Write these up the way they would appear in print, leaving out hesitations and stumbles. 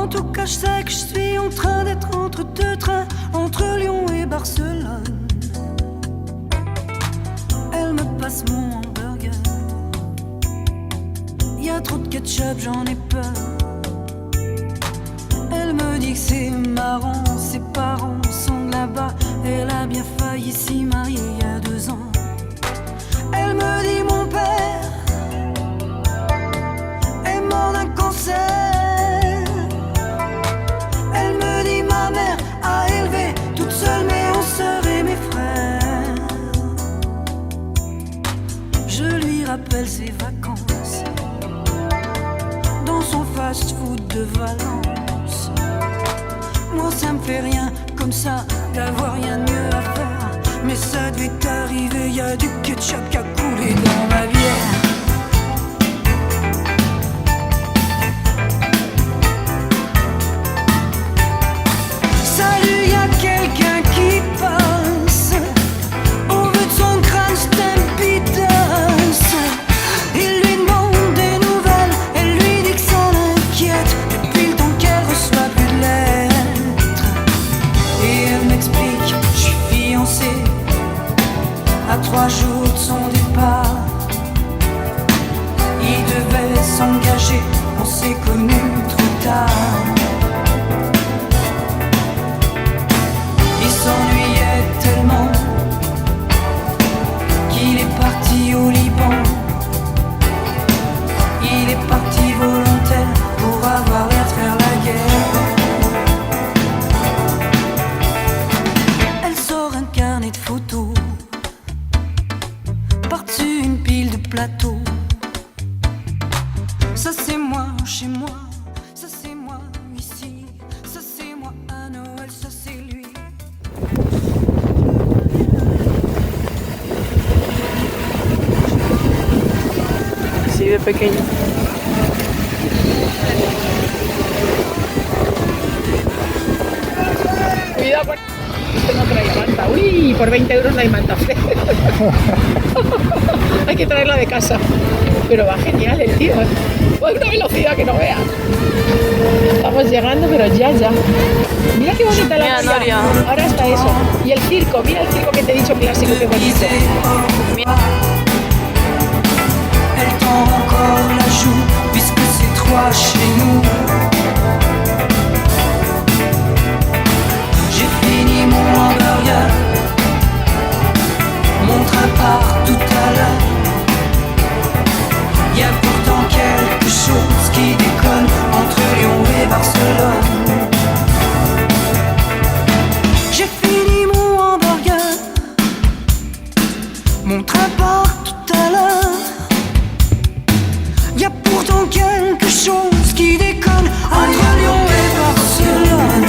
En tout cas, je sais que je suis en train d'être entre deux trains, entre Lyon et Barcelone. Elle me passe mon hamburger. Y'a trop de ketchup, j'en ai peur. Elle me dit que c'est marrant, ses parents sont de là-bas. Elle a bien failli s'y marier il y a 2 ans. Elle me dit mon père est mort d'un cancer. Elle me dit ma mère a élevé toute seule mes sœurs et mes frères. Je lui rappelle ses vacances dans son fast-food de Valence. Moi ça me fait rien comme ça d'avoir rien de mieux à faire. Mais ça devait arriver, y'a du ketchup qui a coulé dans ma bière. Salut, y'a quelqu'un qui passe. Au bout de son crâne, Stampidas. Il lui demande des nouvelles, elle lui dit que ça l'inquiète depuis le temps qu'elle reçoit plus de lettres. Et elle m'explique, je suis fiancée à 3 jours de son départ. Il devait s'engager, on s'est connus trop tard. Il s'ennuyait tellement qu'il est parti au Liban. Il est parti volontaire pour avoir l'air de faire la guerre. Elle sort un carnet de photos par-dessus une pile de plateaux. Ça c'est moi chez moi, ça c'est moi ici, ça c'est moi à Noël, ça c'est lui. Sí, de pequeño. Cuidado con... Esto no trae manta. Uy, por 20 euros no hay manta. Hay que traerla de casa. Pero va genial el tío. Va a una velocidad que no veas. Estamos llegando, pero ya. Mira qué bonita la playa. Ahora está eso. Y el circo, mira el circo que te he dicho clásico, qué bonito. Elle tend encore la joue, puisque c'est 3 chez nous. J'ai fini mon hamburger, mon train part tout à l'heure. Y'a pourtant quelque chose qui déconne entre Lyon et Barcelone. J'ai fini mon hamburger, mon train part tout à l'heure. Y'a pourtant quelque chose qui déconne entre Lyon et Barcelone.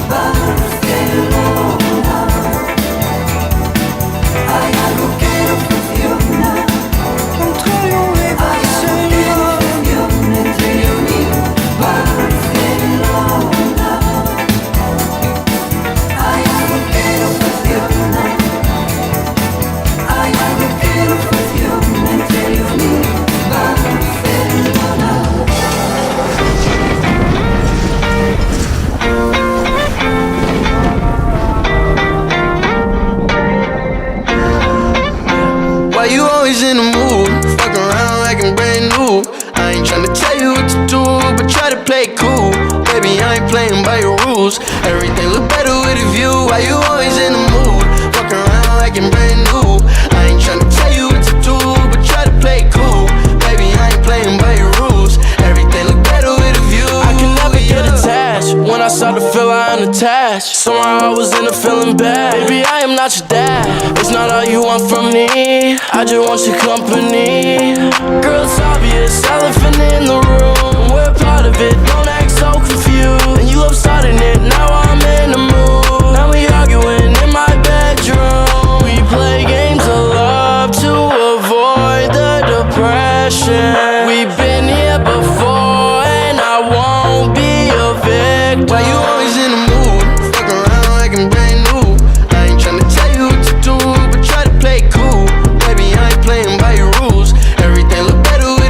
Barcelona, hay algo que no funciona entre Lyon et Barcelone. Entre Lyon y Barcelona, hay algo que no funciona. Hay algo que no funciona entre Lyon y Barcelona. Why you always in the mood? Fuck around like I'm brand new. I ain't tryna tell you what to do, but try to play it cool. Baby, I ain't playing by your rules. Everything look better with a view. Why you always in the mood? Fuck around like I'm brand new. I ain't tryna tell you what to do, but try to play it cool. Baby, I ain't playing by your rules. Everything look better with a view. I can never get attached. When I start to feel I unattached, somehow I was in a feeling bad. Baby, I am not your dad. It's not all you want from me. I just want your company. Girl, it's obvious, elephant in the room. We're part of it, don't act so confused. And you love starting it, now I'm in the mood. Now we arguing in my bedroom. We play games of love to avoid the depression. We've been here before and I won't be a victim. Why you always in the mood? Fuck around like I'm brand new. I ain't tryna tell you what to do, but try to play it cool. Baby, I ain't playing by your rules. Everything look better with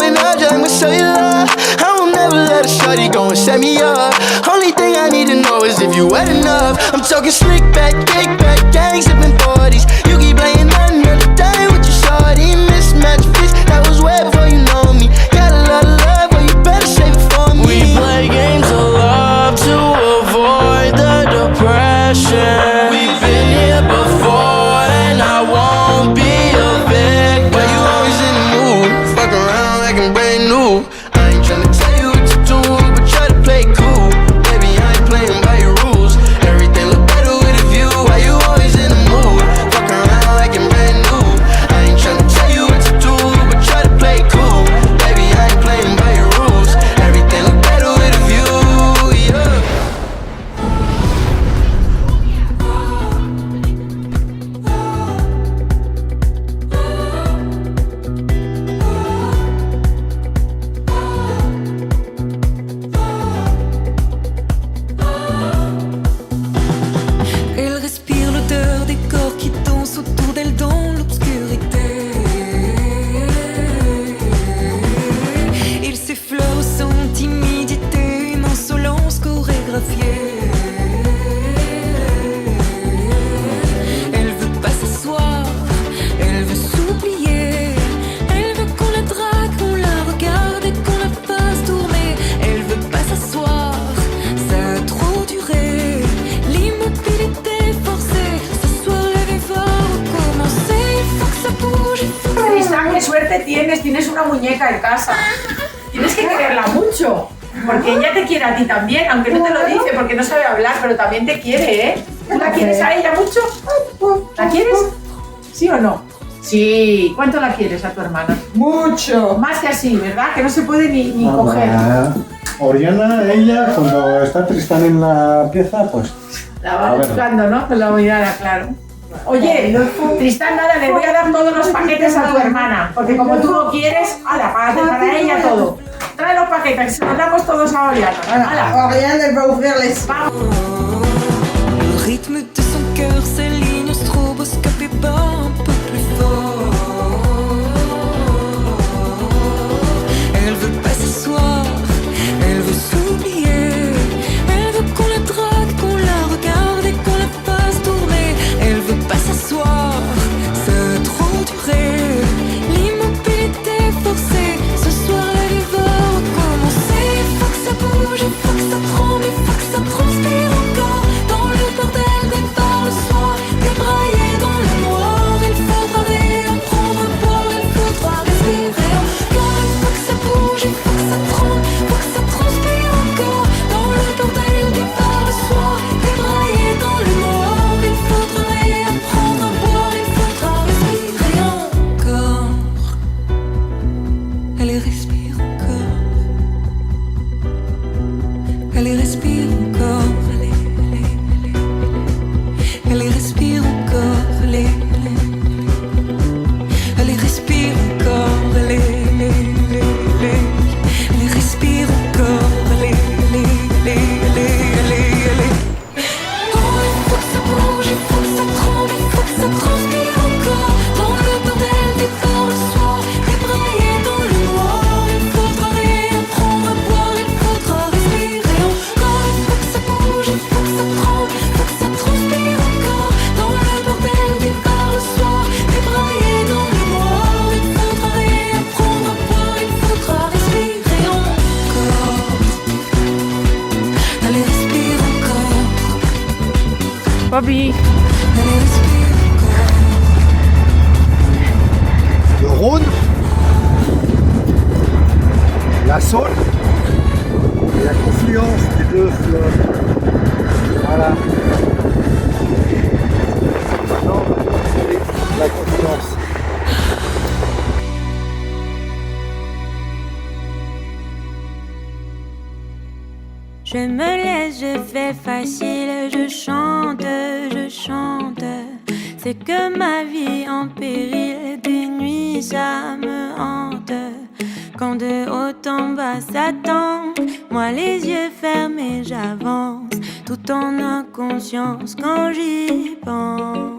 going up just like my cellular. I will never let a shawty go and set me up. Only thing I need to know is if you wet enough. I'm talking slick back, kick back, gang sipping 40s. You keep playing another day with your shawty. Mismatch fish, that was way before you know me. Got a lot of love, but you better save it for me. We play games of love to avoid the depression. We've been here before and I won't be a victim. Why you always in the mood? Fuck around like I'm brand new. I ain't tryna tell you what to do, but try to play cool. Baby, I ain't playing by your rules. Everything look better with a view. Why you always in the mood? Fuck around like I'm brand new. I ain't tryna tell you what to do, but try to play cool. Baby, I ain't playing by your rules. Everything look better with a view, yeah. Elle respire l'odeur des corps qui dansent autour d'elle dans l'obscurité. Il s'effleure sans timidité, une insolence chorégraphiée. Elle veut pas s'asseoir, elle veut s'oublier. Elle veut qu'on la drague, qu'on la regarde et qu'on la fasse tourner. Elle veut pas s'asseoir, ça a trop duré. L'immobilité forcée, ce soir la vie va recommencer. Il faut que ça bouge, il faut que Tristan, qué suerte tienes una muñeca en casa. Tienes que quererla mucho, porque ella te quiere a ti también, aunque no te lo dice porque no sabe hablar, pero también te quiere, ¿eh? ¿Tú la quieres a ella mucho? ¿La quieres? ¿Sí o no? Sí. ¿Cuánto la quieres a tu hermana? Mucho. Más que así, ¿verdad? Que no se puede ni coger. Oriana, ella, cuando está Tristán en la pieza, pues La va A ver. buscando, ¿no? Con la mirada, claro. Oye, Tristán, nada, le voy a dar todos los paquetes a tu hermana, porque como tú no quieres, ala, para ella todo. Trae los paquetes, se los damos todos a Oriana. Ala. Oriana, elle va ouvrir les... Le rythme de son cœur s'aligne au stroboscope et bat un peu plus fort. Elle veut pas s'asseoir, elle veut s'oublier. Elle veut qu'on la drague, qu'on la regarde et qu'on la fasse tourner. Elle veut pas s'asseoir, ça a trop duré. L'immobilité forcée, ce soir la vie va recommencer. Il faut que ça bouge, il faut que ça tremble, il faut que ça transpire encore. Dans le bordel des bars le soir, débraillé dans le noir. Il faudra réapprendre à boire, il faudra respirer encore. Il faut que ça bouge, il faut que ça tremble, il faut que ça transpire encore. Dans le bordel des bars le soir, débraillé dans le noir. Il faudra réapprendre à boire, il faudra respirer encore. Elle respire encore. Elle respire encore. Elle respire encore. Elle respire encore. Elle respire encore. Oh, il faut que ça bouge, il faut que ça tremble, il faut que ça transpire encore. Dans le bordel des bars le soir, débraillé dans le noir. Il faudra réapprendre à boire, il faudra respirer encore. Il faut que ça bouge, il faut que ça tremble, il faut que ça transpire encore. Dans le bordel des bars le soir, débraillé dans le noir. Il faudra réapprendre à boire, il faudra respirer encore. Allez, respire encore. Papi. Allez, respire encore. Le Rhône, la Saône et la confluence des deux fleuves. Voilà. Maintenant, on va continuer la confluence. Je me laisse, je fais facile, je chante. C'est que ma vie en péril, des nuits ça me hante. Quand de haut en bas s'attend, moi les yeux fermés j'avance, tout en inconscience quand j'y pense.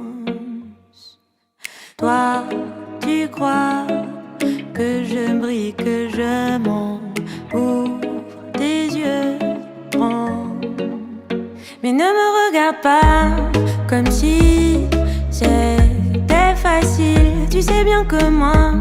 Toi, tu crois que je brille, que je monte. Ouvre tes yeux grands. Mais ne me regarde pas comme si c'était facile. Tu sais bien que moi,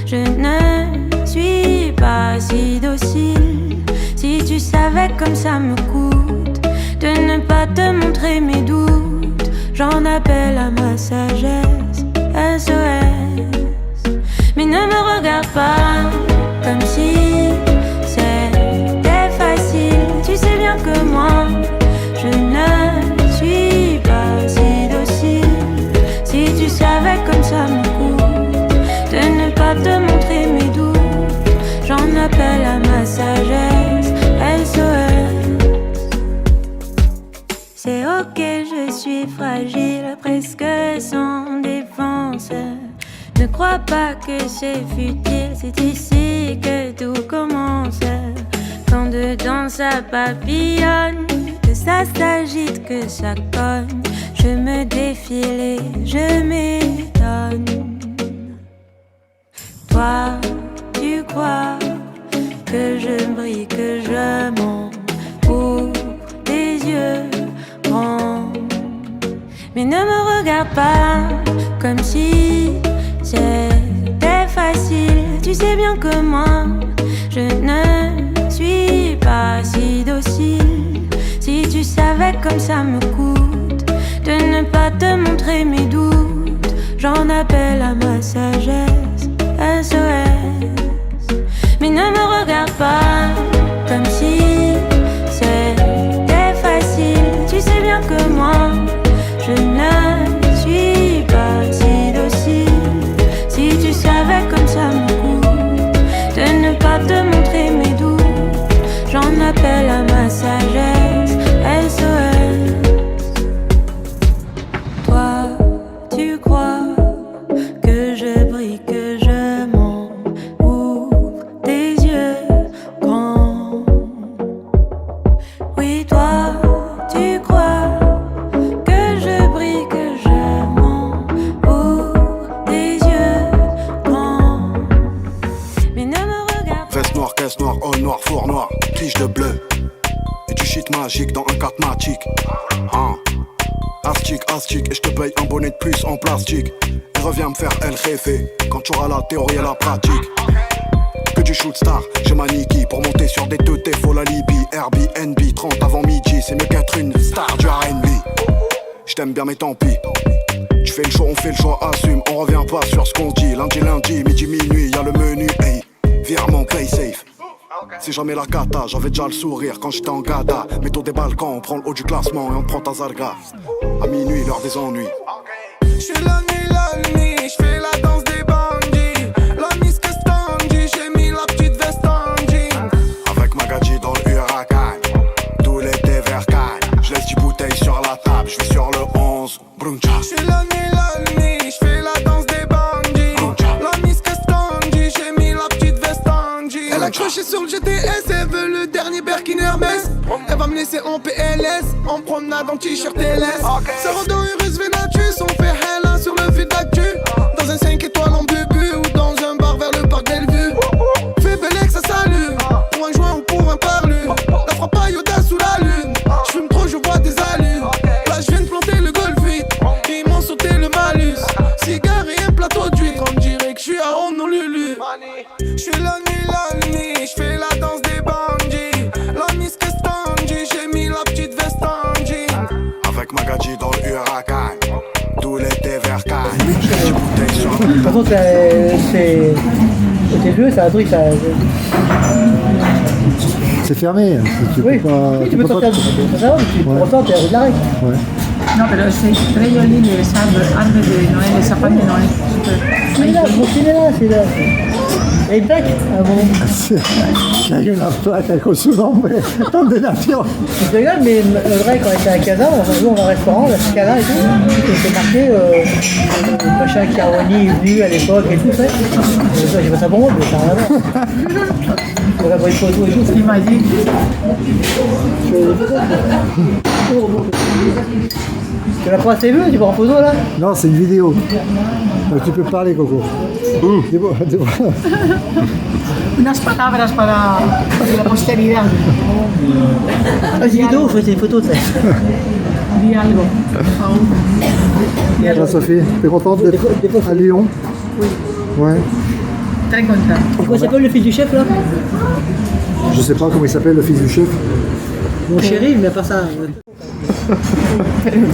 je ne suis pas si docile. Si tu savais comme ça me coûte de ne pas te montrer mes doutes, j'en appelle à ma sagesse, SOS. Mais ne me regarde pas comme si c'était facile. Tu sais bien que moi, je ne suis pas si docile. Si tu savais comme ça me coûte de ne pas te montrer mes doutes, j'en appelle à ma sagesse, SOS. C'est ok, je suis fragile, presque sans défense. Ne crois pas que c'est futile, c'est ici que tout commence. Quand dedans ça papillonne, que ça s'agite, que ça cogne, je me défile et je m'étonne. Toi, tu crois que je brille, que je monte. Ouvre tes yeux grands. Mais ne me regarde pas comme si c'était facile. Tu sais bien que moi, je ne suis pas si docile. Si tu savais comme ça me coûte de ne pas te montrer mes doutes, j'en appelle à ma sagesse, SOS. Mais ne me regarde pas comme si c'était facile. Tu sais bien que moi, je ne suis pas si docile. Si tu savais comme ça me coûte de ne pas te montrer mes doutes, j'en appelle à ma sagesse, SOS. Toi, tu crois que je brille, que je monte. Ouvre tes yeux grands. Oui, toi, tu crois que je brille, que je monte. Ouvre tes yeux grands. Mais ne me regarde pas. Veste noire, caisse noire, haut noir, four noir, tige de bleu. Et du shit magique dans un catmatique. Astic, et je te paye un bonnet de plus en plastique. Et reviens me faire El Jefe quand tu auras la théorie et la pratique. Que du shoot star, j'ai ma Niki pour monter sur des teutés, faut la Libye. Airbnb, 30 avant midi, c'est mieux qu'être une star du R&B. J't'aime bien mais tant pis. Tu fais le choix, on fait le choix, assume. On revient pas sur ce qu'on dit. Lundi, midi, minuit, y'a le menu, hey. Virement, play safe. C'est jamais la cata, j'avais déjà le sourire quand j'étais en gada. Mettons des balcons, on prend le haut du classement et on prend ta zarga. À minuit, l'heure des ennuis. J'fais la nuit, j'fais la danse des bandits. La miss Castandi, j'ai mis la petite veste en jean. Avec Magadji dans le huracan, tout l'été vers Cannes. J'laisse 10 bouteilles sur la table, j'vais sur le 11, bruncha. J'fais la nuit, j'fais la danse des bandits. La miss Castandi, j'ai mis la petite veste en jean. Elle a accroché sur le GTS, elle veut le dernier Birkin Hermès. Elle va me laisser en PLS, en promenade en t-shirt LS. Ça rend dans Urus Venatus, on fait hella sur le fil d'actu. Dans un 5 étoiles en bubu ou dans un bar vers le parc Bellevue. Fais belle ça s'allume, pour un joint ou pour un parlu. La frappe à Yoda sous la lune, j'fume trop, je vois des allures. Là je viens de planter le golf vite, ils m'ont sauté le malus. Cigare et un plateau d'huître, on dirait que j'suis à Honolulu. J'fais la nuit, j'fais la danse des bandits. La miss Castandi, j'ai mis la petite veste en jean. Avec Magadji dans le huracan, tout l'été vers Cannes. J'laisse 10 bouteilles sur la De toute façon, c'est vieux, c'est un truc, ça. C'est fermé. Oui, tu peux sortir de ça, tu ressors, t'es à de l'arrêt. Ouais. No, pero es très joli les arbres de Noël, les sapins de Noël. C'est là. Et tac, un moment. C'è una placa con suo nome, condenazione. Tu te rigoles, mais le vrai, quand on était à Casa, on joue dans un restaurant, la Scala et tout, et c'est marqué machin Caroni est venu à l'époque et tout ça. J'ai pas ça pour moi, mais ça n'a rien à voir. On va voir une photo et tout. Il m'a dit. Tu l'as pas assez vu, tu vas en photo là? Non, c'est une vidéo. Donc tu peux parler, Coco. Unas palabras para la posteridad. Vas-y, vidéo, je fais des photos, tu sais. Di algo, por favor. Bonjour Sophie, t'es contente d'être à Lyon? Oui. Ouais. Très content. Comment s'appelle le fils du chef là? Je sais pas comment il s'appelle le fils du chef. Mon chéri, mais pas ça.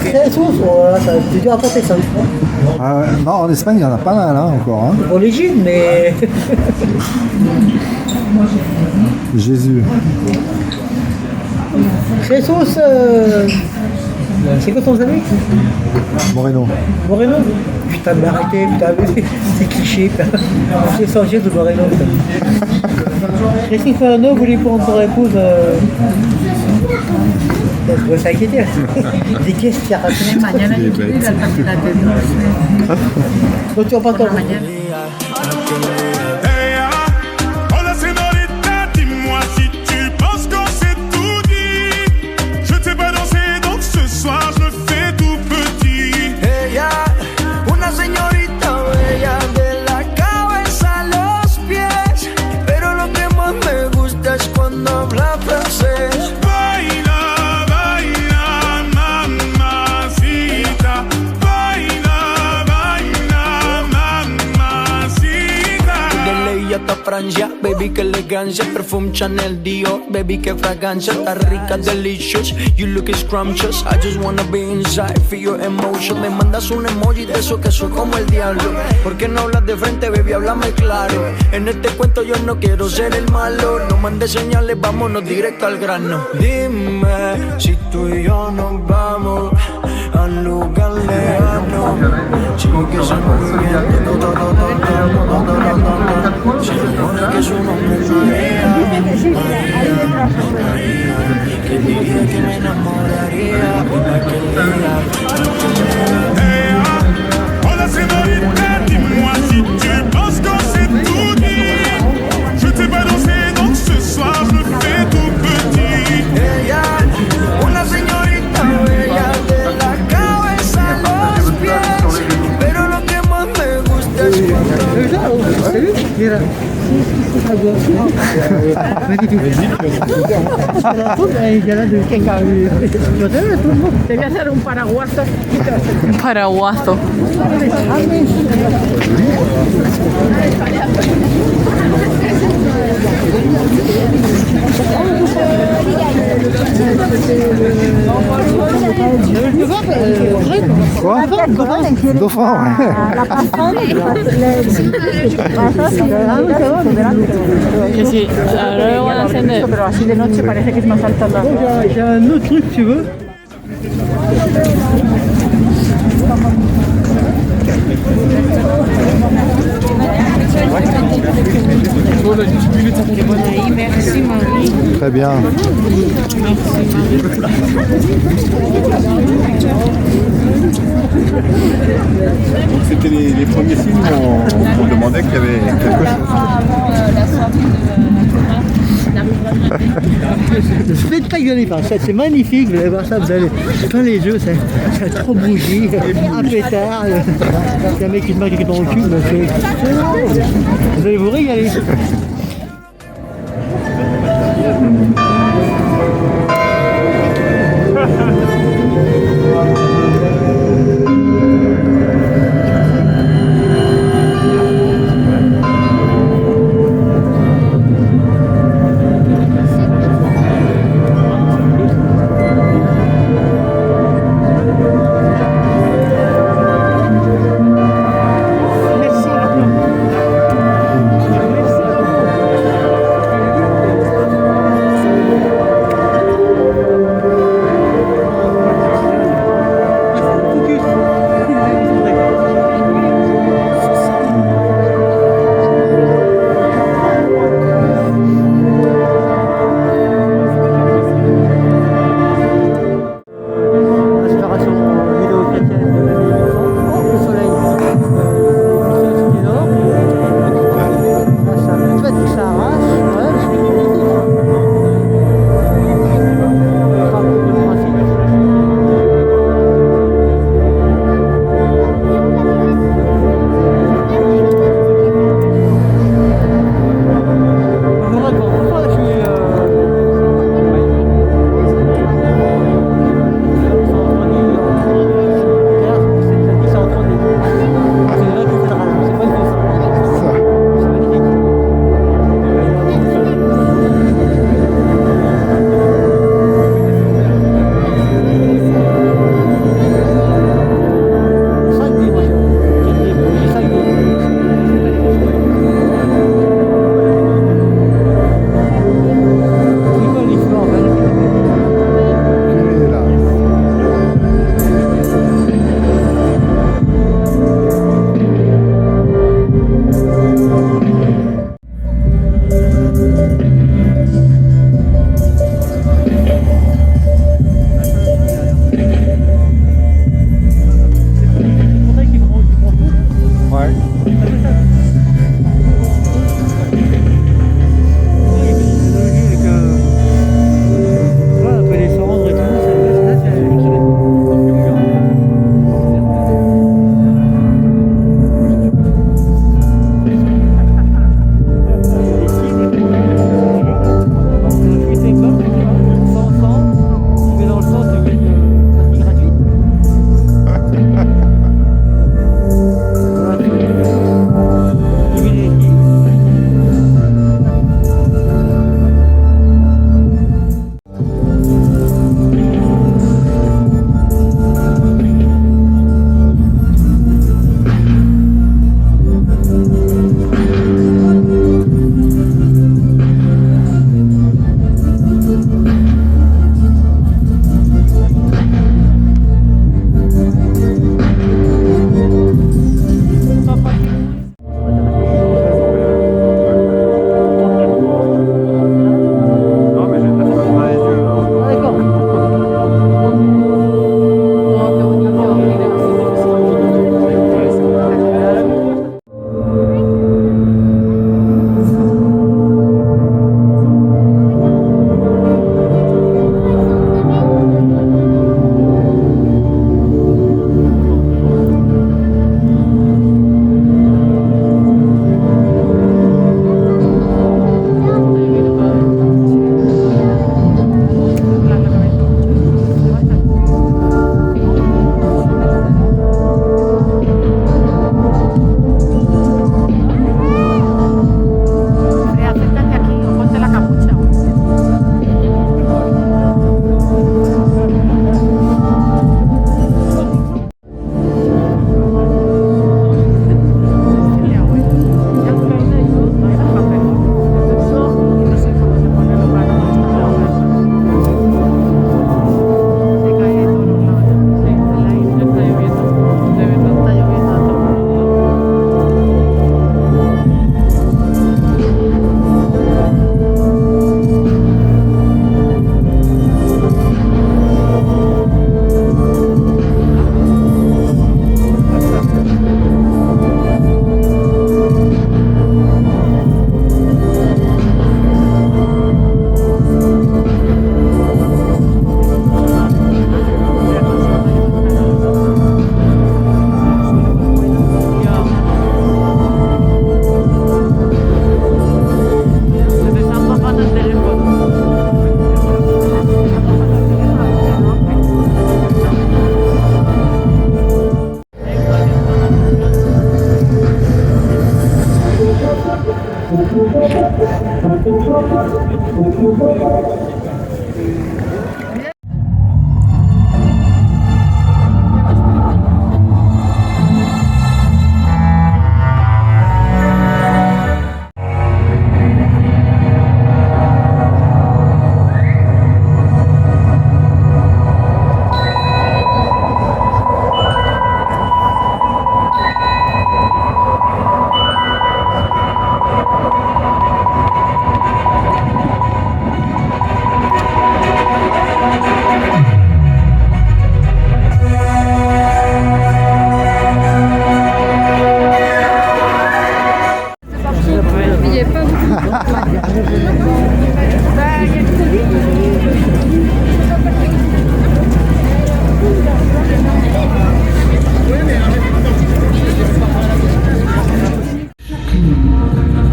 Très source, voilà, ça, c'est dur à porter ça. Ah, non, en Espagne, il y en a pas mal hein, encore. Hein. Pour l'Égypte, mais. Jésus. Très sauce. C'est quoi ton ami? Moreno. Moreno? Putain, mais arrêtez, putain, c'est cliché. C'est essentiel de Moreno. Christine Fernando voulait prendre pour épouse. Je dois s'inquiéter. Des qu'est-ce qu'il y a raconté? Mañana yo quiero ir al Parque La Tendresse. Donc tu vas pas t'en Hola señorita, dis-moi si tu penses qu'on s'est tout dit. Je ne sais pas danser, donc ce soir je me fais tout petit. Ella, una señorita bella de la cabeza a los pies. Pero lo que más me gusta es cuando habla francés. Baila, baila, mamacita. Baila, baila, mamacita. De ley hasta Francia, baby, que elegancia. Perfume Chanel, Dior, baby, que fragancia. Está rica, delicious, you look scrumptious. I just wanna be inside, feel your emotion. Me mandas un emoji de eso que soy como el diablo. ¿Por qué no hablas de frente, baby? Háblame claro. En este cuento yo no quiero ser el malo. No mandes señales, vámonos directo al grano. Dime si tú y yo nos vamos al lugar lejano. Sigue ese movimiento. Se supone que su nombre es María. Que diría que me enamoraría aquel día. Hola señorita, dis-moi si tu penses qu'on s'est tout dit. Je ne sais pas danser, donc ce soir je me fais tout petit. Ella, una señorita bella de la cabeza a los pies. Pero lo que más me gusta es Te voy a hacer un paraguaso. Paraguaso. Quoi? Dauphin, Que sí, ahora lo van a encender. Pero así de noche parece que es más alta la... J'ai un autre truc, tu veux? Merci Marie. Très bien. C'était les premiers films où on demandait qu'il y avait quelque chose. Le spectacle de l'État, c'est magnifique, vous allez voir ça, vous allez plein les yeux, c'est trop bougie, un pétard, il y a un mec qui se marque dans le cul, vous allez vous régaler.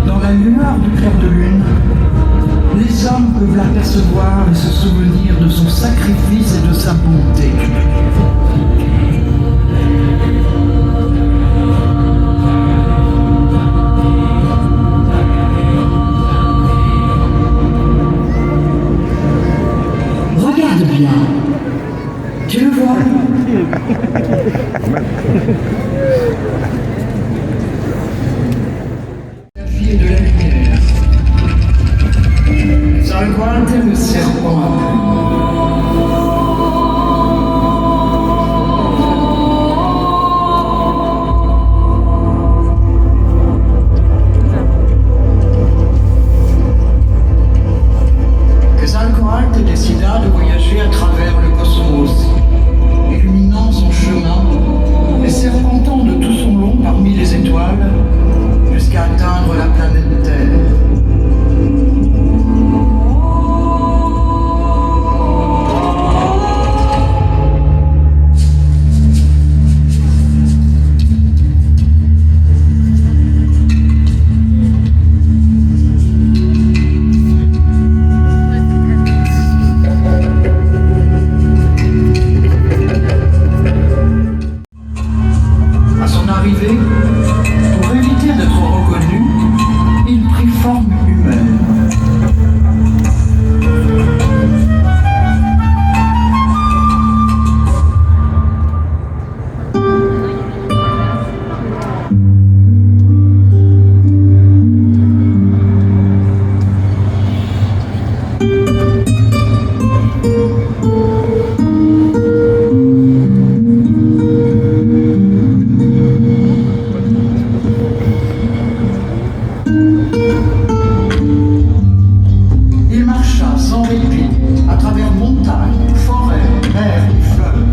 Dans la lueur du clair de lune, les hommes peuvent l'apercevoir et se souvenir de son sacrifice et de sa bonté. Regarde bien. Tu le vois? La vie est de la lumière. Salguante le serpent. Quetzalcoatl décida de voyager à travers le cosmos, illuminant son chemin et serpentant de tout son long parmi les étoiles jusqu'à atteindre la planète Terre. À son arrivée, pour éviter d'être reconnu, il prit forme humaine. Il marcha sans répit à travers montagnes, forêts, mers et fleuves.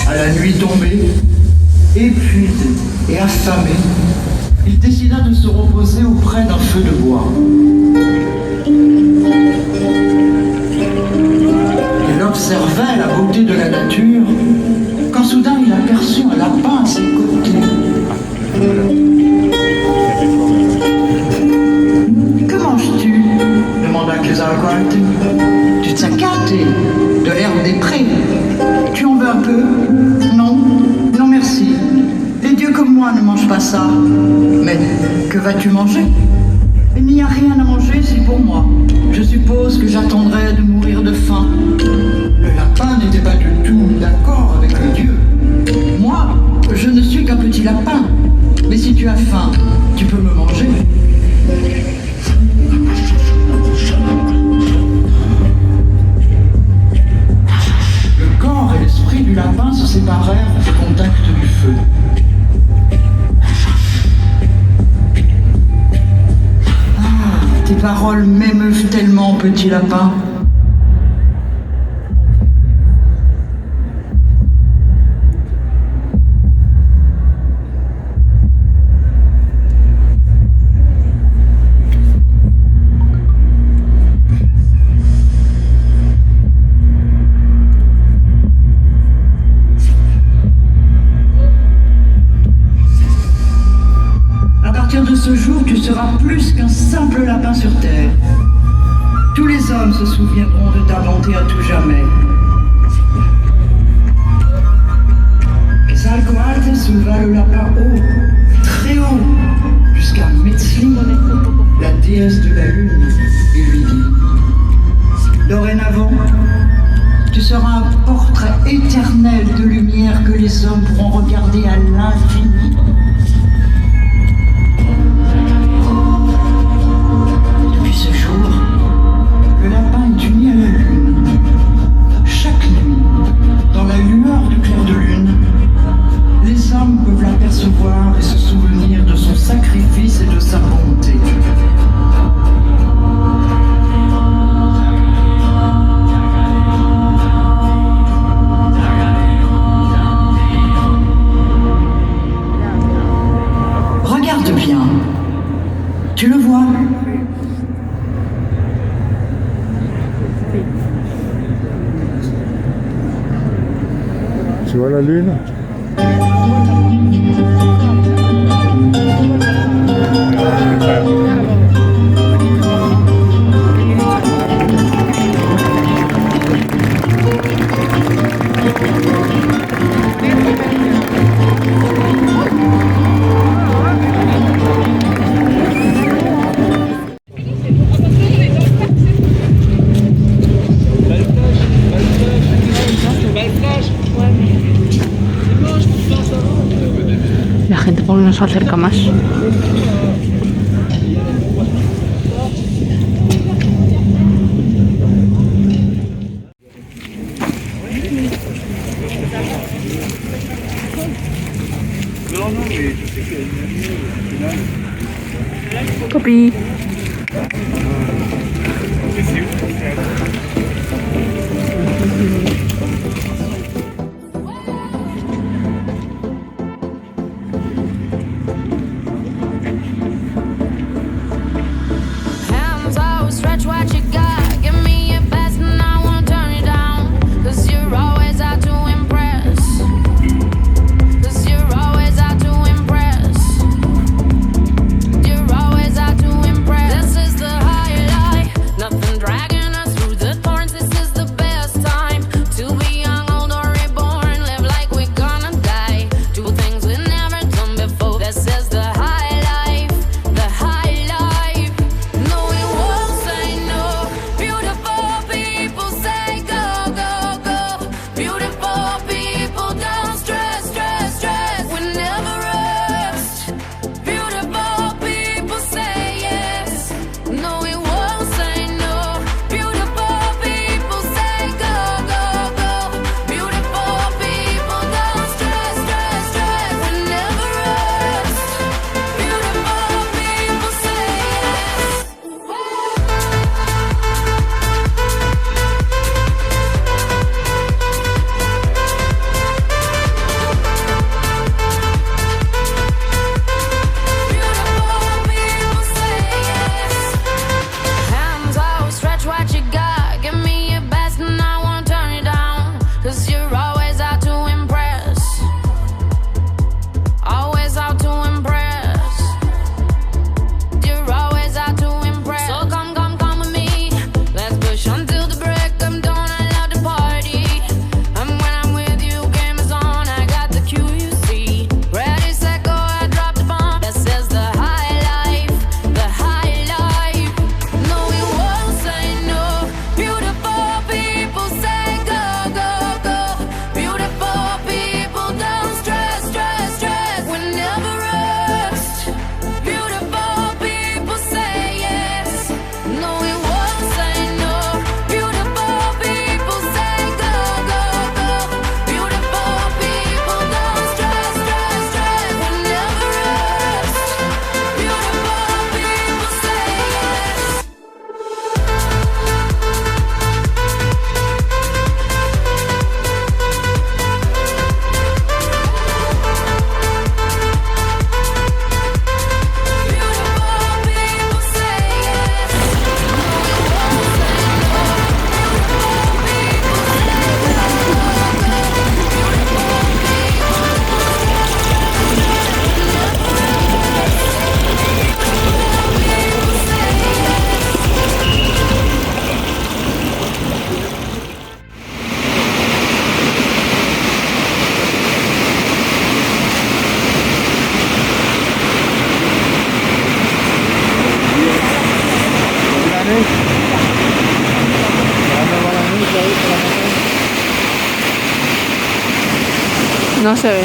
À la nuit tombée, épuisé et affamé, il décida de se reposer auprès d'un feu de bois. Il observait la beauté de la nature quand soudain il aperçut un lapin à ses côtés. Que manges-tu? demanda Quetzalcoatl. Tu te saccades de l'herbe des prés. Tu en veux un peu? Non, non merci. Les dieux comme moi ne mangent pas ça. Mais que vas-tu manger? Il n'y a rien à manger, c'est pour moi. Je suppose que j'attendrai de mourir de faim. Le lapin n'était pas du tout d'accord avec le dieu. Moi, je ne suis qu'un petit lapin. Mais si tu as faim, tu peux me manger. Le corps et l'esprit du lapin se séparèrent au contact du feu. Ah, tes paroles m'émeuvent tellement, petit lapin. À partir de ce jour, tu seras plus qu'un simple lapin sur terre. Tous les hommes se souviendront de ta bonté à tout jamais. Quetzalcoatl souleva le lapin haut, très haut, jusqu'à Metzli, la déesse de la lune, et lui dit: dorénavant, tu seras un portrait éternel de lumière que les hommes pourront regarder à l'infini. Depuis ce jour, le lapin est uni à la lune. Chaque nuit, dans la lueur du clair de lune, les hommes peuvent l'apercevoir et se souvenir de son sacrifice et de sa bonté. Regarde bien. Tu le vois? Tu vois la lune? La gente, ¿por qué no se acerca más? Topi. Hands out, stretch what you got. Give me your best and I won't turn you down. 'Cause you're always out to impress. 'Cause you're always out to impress. You're always out to impress. No se ve.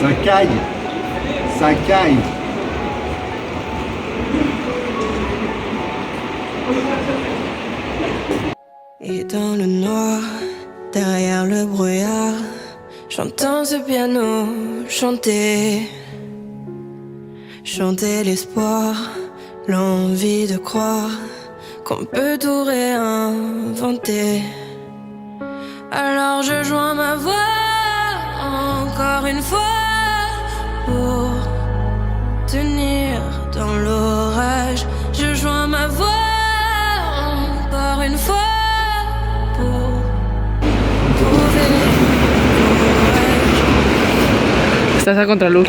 Ça caille. Ça caille. Et dans le noir, derrière le brouillard, j'entends ce piano chanter. Chanter l'espoir, l'envie de croire qu'on peut tout réinventer. Alors je joins ma voix encore une fois pour tenir dans l'orage. Je joins ma voix encore une fois pour trouver courage. Estás a contraluz.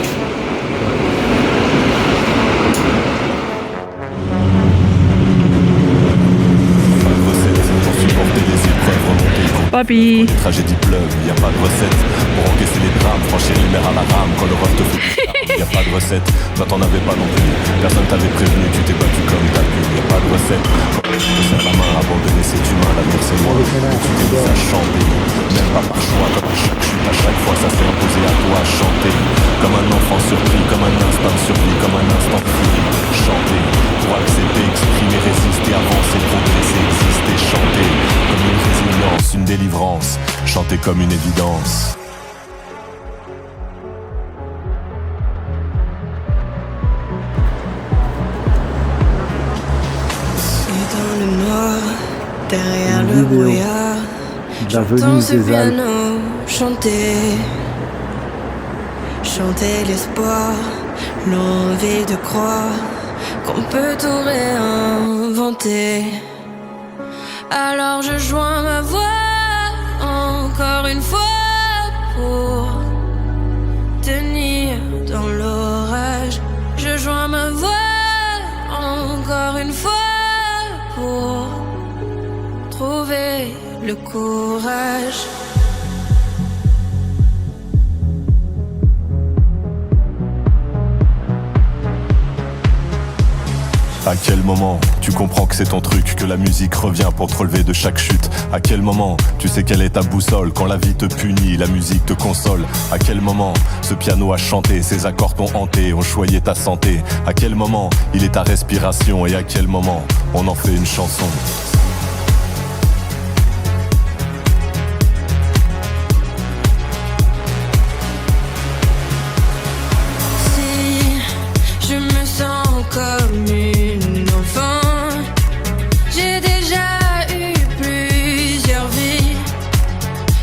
Papi. Les tragédies pleuvent, y a pas de recette. Pour encaisser les drames, franchir les mers à la rame. Quand le rêve te fait y a pas de recette. Toi t'en avais pas non plus. Personne t'avait prévenu, tu t'es battu comme t'as pu. Y a pas de recette. Quand tu te serres la main, abandonner c'est humain, l'avenir c'est loin. Tu t'es mis à chanter, même pas par choix. Comme à chaque chute, à chaque fois ça s'est imposé à toi. Chanter, comme un enfant surpris, comme un instinct de survie, comme un instant de furie. Chanter, pour accepter, exprimer, résister, avancer, progresser, exister. Chanter, comme une résilience, une délivrance. Chanter comme une évidence. Dans le noir, derrière le brouillard, j'entends ce piano chanter. Chanter l'espoir, l'envie de croire qu'on peut tout réinventer. Alors je joins ma voix encore une fois pour tenir dans l'orage. Je joins ma voix encore une fois pour trouver le courage. À quel moment tu comprends que c'est ton truc, que la musique revient pour te relever de chaque chute? À quel moment tu sais quelle est ta boussole? Quand la vie te punit, la musique te console. À quel moment ce piano a chanté, ses accords t'ont hanté, ont choyé ta santé? À quel moment il est ta respiration? Et à quel moment on en fait une chanson? Si je me sens comme une enfant, j'ai déjà eu plusieurs vies.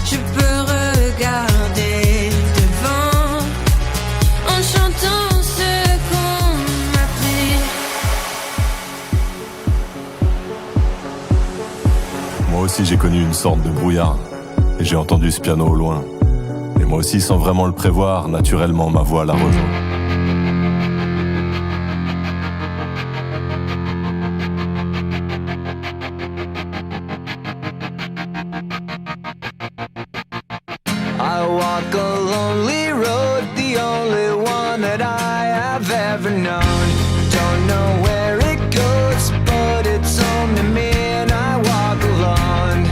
Je peux regarder devant en chantant ce qu'on m'a appris. Moi aussi j'ai connu une sorte de brouillard, et j'ai entendu ce piano au loin. Et moi aussi, sans vraiment le prévoir, naturellement ma voix l'a rejoint. I walk a lonely road, the only one that I have ever known. Don't know where it goes, but it's home to me and I walk alone.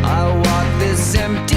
I walk this empty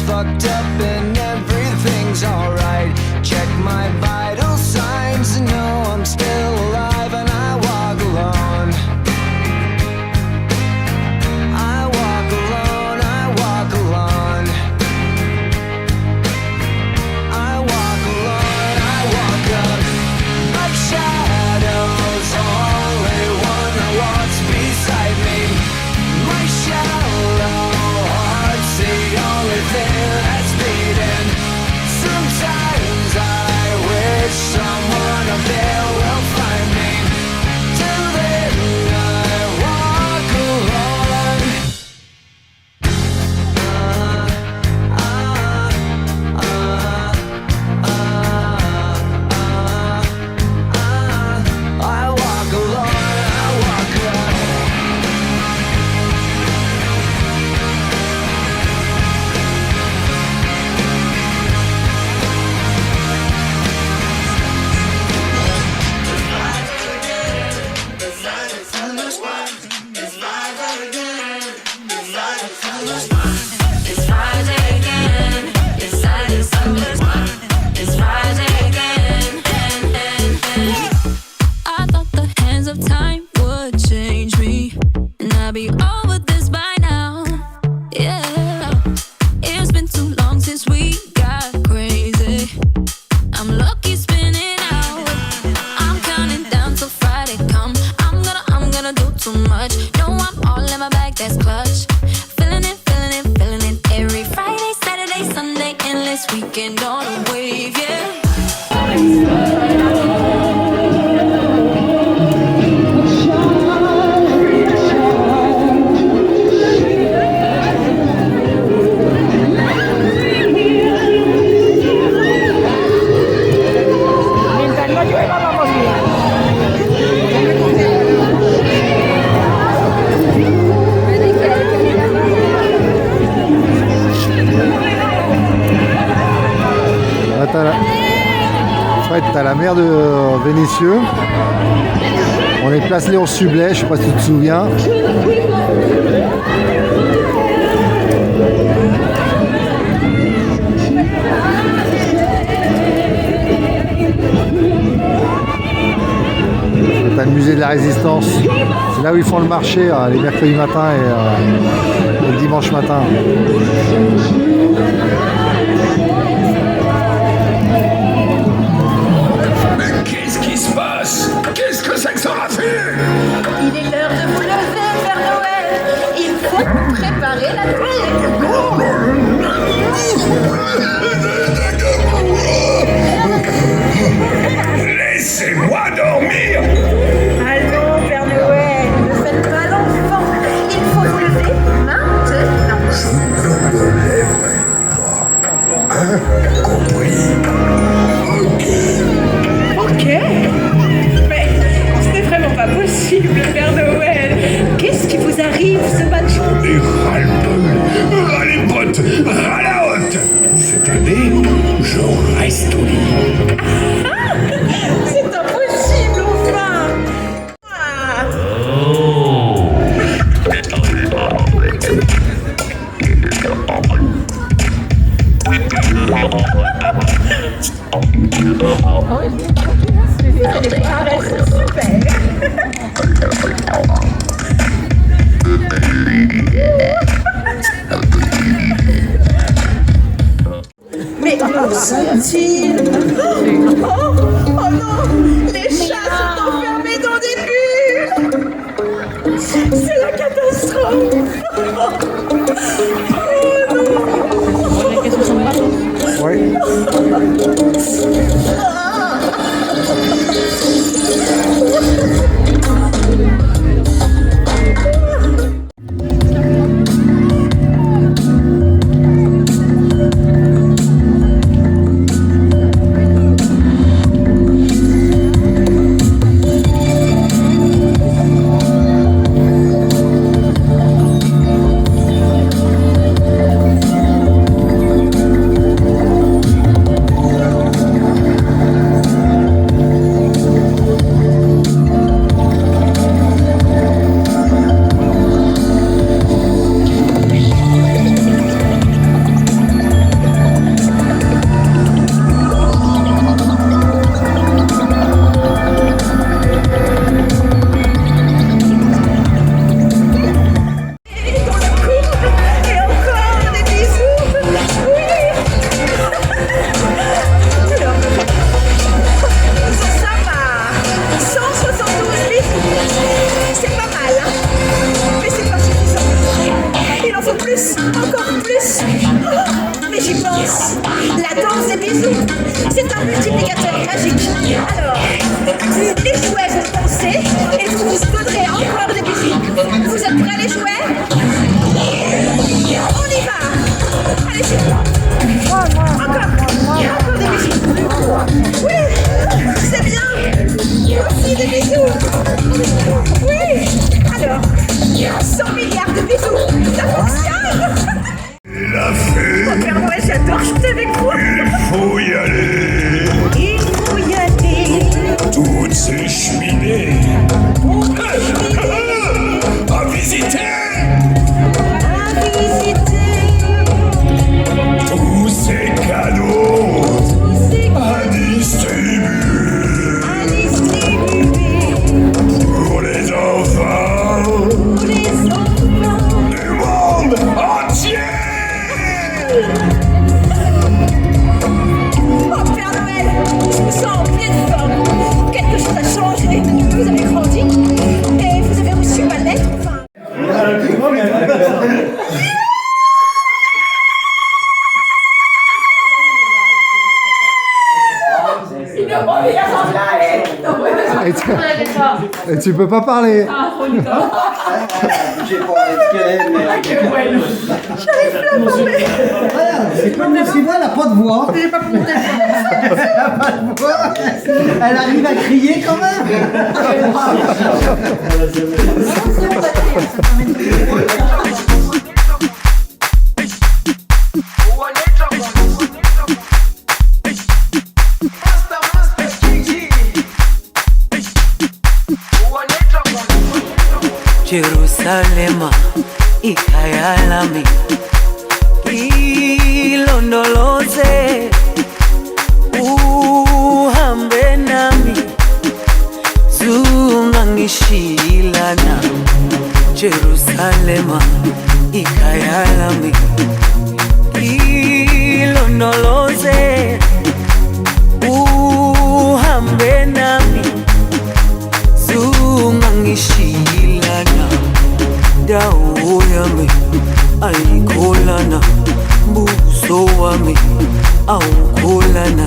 fucked up and everything's alright. Check my vital signs and know I'm still alive and I walk alone. I walk alone, I walk alone. I walk alone, I walk up like shadows, only one that walks beside me. My shallow heart's the only thing that's beating. Sometimes I wish someone up there will find me. Till then I walk alone. I walk alone, I walk alone. It's Friday again. It's Saturday, Sunday, it's Friday again. I thought the hands of time would change me, and I'd be over this by now. Yeah, it's been too long since we got crazy. I'm lucky spinning out. I'm counting down till Friday come. I'm gonna do too much. No, I'm all in my bag, that's clutch. Feeling it, feeling it, feeling it. Every Friday, Saturday, Sunday, endless weekend on a wave, yeah. Mientras no llueva, vamos bien. Fred, t'as la mer de Vénissieux. On est place Léon Sublet, je sais pas si tu te souviens. T'as le musée de la Résistance. C'est là où ils font le marché les mercredis matins et le dimanche matin. Qu'est-ce qui se passe? Qu'est-ce que c'est que ça a fait? Il est l'heure de vous lever, Père Noël. Il faut préparer la Laissez-moi dormir! Allons, Père Noël, ne faites pas l'enfant. Il faut vous lever maintenant. Je ne me lèverai pas. Hein? Compris? Ok. Mais ce n'est vraiment pas possible, Père Noël. Qu'est-ce qui vous arrive ce match? Et ras-le-bol, ras-les-bottes, ras-la-hotte! Cette année, je reste au lit. C'est impossible, enfin. Mais où sont-ils? Oh non, les chats sont enfermés dans des bulles. C'est la catastrophe. Oh non. Oui. plus, encore plus. Oh, mais j'y pense. La danse des bisous, c'est un multiplicateur magique. Alors, les jouets vont danser et vous vous donnerez encore des bisous. Vous êtes prêts les jouets? On y va. Allez, c'est encore des bisous. Oui, c'est bien. Aussi des bisous. Oui. Alors, 100 milliards de bisous. Ça fonctionne. La fée, Oh, Père Noël, j'adore jouer avec vous. il faut y aller. Il faut y aller. Toutes ces cheminées à visiter. À visiter. Tous ces cadeaux à distribuer. À distribuer. Pour les enfants Pour les enfants. du monde entier. Oh, Père Noël, je me sens en pleine forme. Quelque chose a changé. Vous avez grandi et vous avez reçu ma lettre. Enfin, Et tu peux pas parler. C'est comme le cinéma, elle n'a pas de voix. Elle n'a pas de voix. Elle arrive à crier quand même. Jerusalema ikhaya lami ilondoloze uhambe nami zungangishilana Jerusalema ikhaya lami ilondoloze uhambe nami zungangishilana dawo yami ayikholana buso wami awukholana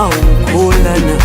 awukholana